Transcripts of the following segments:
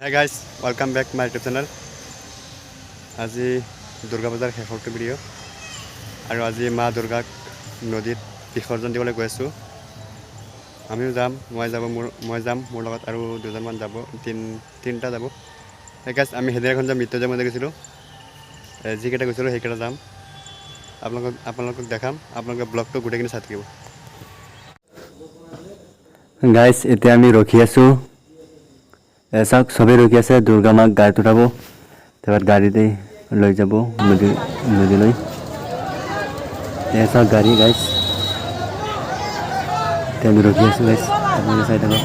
Hey guys, welcome back to my YouTube channel. আজি দুৰ্গা পূজাৰ শেষৰটো ভিডিঅ' আৰু আজি মা দুৰ্গাক নদীত বিসৰ্জন দিবলৈ গৈ আছোঁ। আমিও যাম, মই যাম মোৰ লগত আৰু দুজনমান যাব, তিনিটা যাব। সেই গাইজ আমি সেইদিনাখন যে মৃত্যুঞ্জয় মন্দিৰ গৈছিলোঁ, যিকেইটা গৈছিলোঁ সেইকেইটা যাম। আপোনালোকক দেখাম, আপোনালোকে ব্লগটো গোটেইখিনি চাই থাকিব। গাইজ এতিয়া আমি ৰখি আছোঁ। চাওক চবেই ৰখি আছে, দুৰ্গা মাক গাড়ীত উঠাব, তাৰপিছত গাড়ীতে লৈ যাব নদীলৈ। চাওক গাড়ী গাইজ, এতিয়া আমি ৰখি আছোঁ গাইজ, আপোনালোকে চাই থাকক।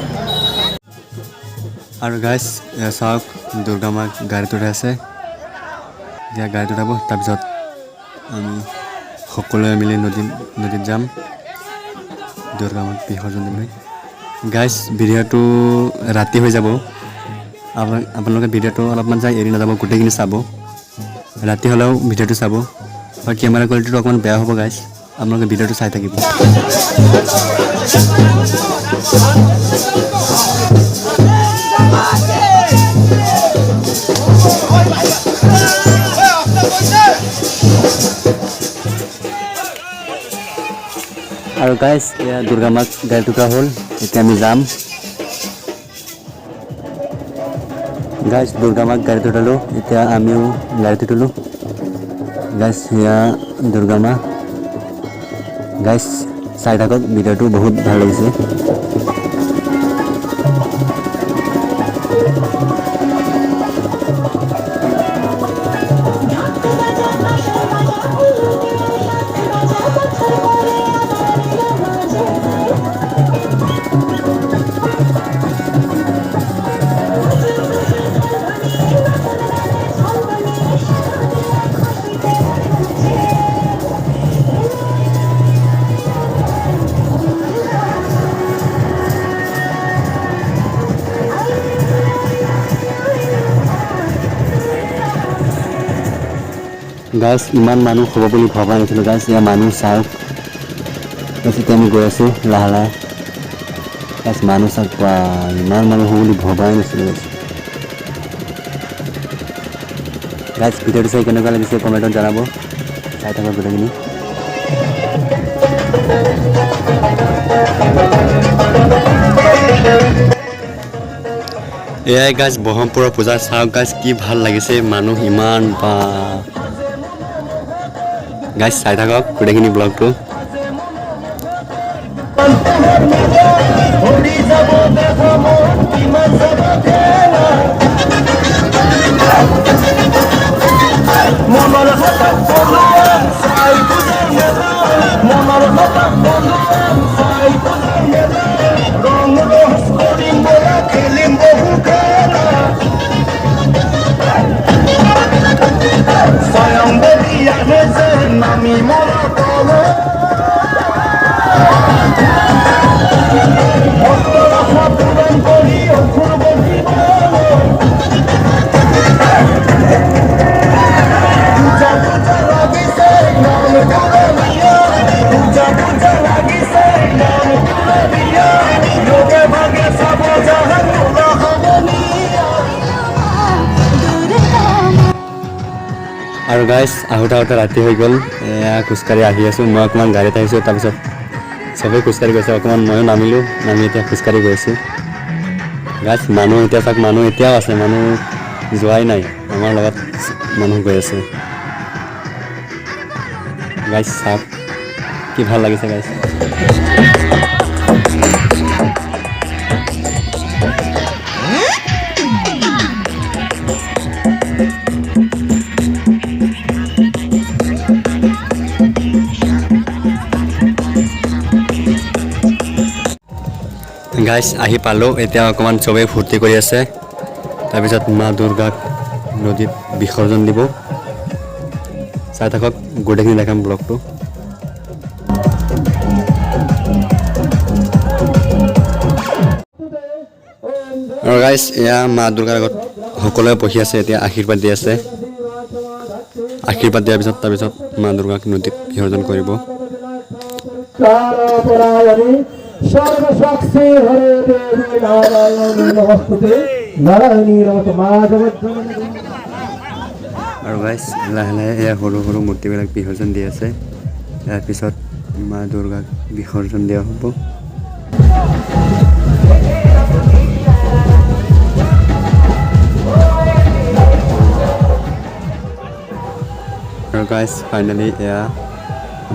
আৰু গাইজ চাওক দুৰ্গা মাক গাড়ীত উঠাই আছে, এতিয়া গাড়ীত উঠাব, তাৰপিছত আমি সকলোৱে মিলি নদীত যাম দুৰ্গা মাক বিসৰ্জন দিবলৈ। গাইজ ভিডিঅ'টো ৰাতি হৈ যাব, আপোনালোকে ভিডিঅ'টো অলপমান চাই এৰি নাযাব, গোটেইখিনি চাব। ৰাতি হ'লেও ভিডিঅ'টো চাব, আৰু কেমেৰা কোৱালিটিটো অকণমান বেয়া হ'ব গাইজ, আপোনালোকে ভিডিঅ'টো চাই থাকিব। আৰু গাইজ এয়া দুৰ্গা মাক গাড়ীত উঠোৱা হ'ল, এতিয়া আমি যাম। গাইজ দুৰ্গা মাক গাড়ীত উঠালোঁ, এতিয়া আমিও গাড়ীত উঠিলোঁ। গাইজ সেয়া দুৰ্গা মা, গাইজ চাই থাকক, ভিডিঅ'টো বহুত ভাল লাগিছে। গাইজ ইমান মানুহ হ'ব বুলি ভবা নাছিলোঁ গাইজ, এয়া মানুহ চাওক। তাৰপিছত আমি গৈ আছোঁ লাহে লাহে, গাইজ মানুহ চাওক, ইমান মানুহ হ'ব বুলি ভবাই নাছিলোঁ গাইজ। গাইজ ভিডিঅ'টো চাই কেনেকুৱা লাগিছে কমেণ্টত জনাব, চাই থাকক গোটেইখিনি। এয়াই গাইজ ব্ৰহ্মপুৰৰ পূজা, চাওক গাইজ কি ভাল লাগিছে, মানুহ ইমান গাইজ চাই থাকক গোটেইখিনি ব্লগটো। আৰু গাইজ আহোঁতে ৰাতি হৈ গ'ল, এয়া খোজকাঢ়ি আহি আছোঁ, মই অকণমান গাড়ীত আহিছোঁ, তাৰপিছত চবেই খোজকাঢ়ি গৈছে, অকণমান ময়ো নামি এতিয়া খোজকাঢ়ি গৈছোঁ। গাইজ মানুহ এতিয়া চাওক, মানুহ এতিয়াও আছে, মানুহ যোৱাই নাই, আমাৰ লগত মানুহ গৈ আছে। গাইজ চাওক কি ভাল লাগিছে গাইজ। গাইজ আহি পালোঁ, এতিয়া অকণমান চবেই ফূৰ্তি কৰি আছে, তাৰপিছত মা দুৰ্গাক নদীত বিসৰ্জন দিব। চাই থাকক গোটেইখিনি দেখাম ব্লগটো। আৰু গাইজ এয়া মা দুৰ্গাৰ আগত সকলোৱে বহি আছে, এতিয়া আশীৰ্বাদ দি আছে। আশীৰ্বাদ দিয়াৰ পিছত তাৰপিছত মা দুৰ্গাক নদীত বিসৰ্জন কৰিব। सर्वसाक्षी हरे देवी नारायण नमस्ते। আৰু গাইজ লাহে লাহে এয়া সৰু সৰু মূৰ্তিবিলাক বিসৰ্জন দি আছে ইয়াৰ পিছত মা দুৰ্গাক বিসৰ্জন দিয়া হ'ব আৰু গাইজ ফাইনেলি এয়া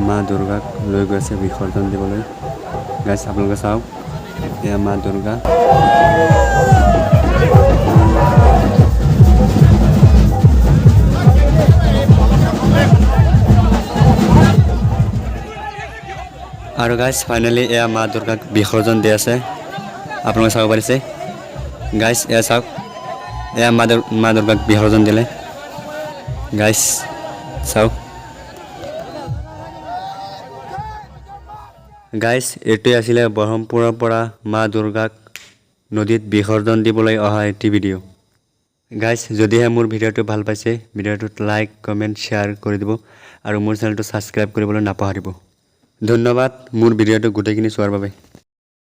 মা দুৰ্গাক লৈ গৈছে বিসৰ্জন দিবলৈ গাইজ আপোনালোকে চাওক এয়া মা দুৰ্গা আৰু গাইজ ফাইনেলি এয়া মা দুৰ্গাক বিসৰ্জন দি আছে আপোনালোকে চাব পাৰিছে গাইজ এয়া চাওক এয়া মা দুৰ্গাক বিসৰ্জন দিলে গাইজ চাওক গাইজ এইটোৱে আছিলে ব্ৰহ্মপুৰৰ পৰা মা দুৰ্গাক নদীত বিসৰ্জন দিবলৈ অহা এটি ভিডিঅ' গাইজ যদিহে মোৰ ভিডিঅ'টো ভাল পাইছে ভিডিঅ'টোত লাইক কমেণ্ট শ্বেয়াৰ কৰি দিব আৰু মোৰ চেনেলটো ছাবস্ক্ৰাইব কৰিবলৈ নাপাহৰিব ধন্যবাদ মোৰ ভিডিঅ'টো গোটেইখিনি চোৱাৰ বাবে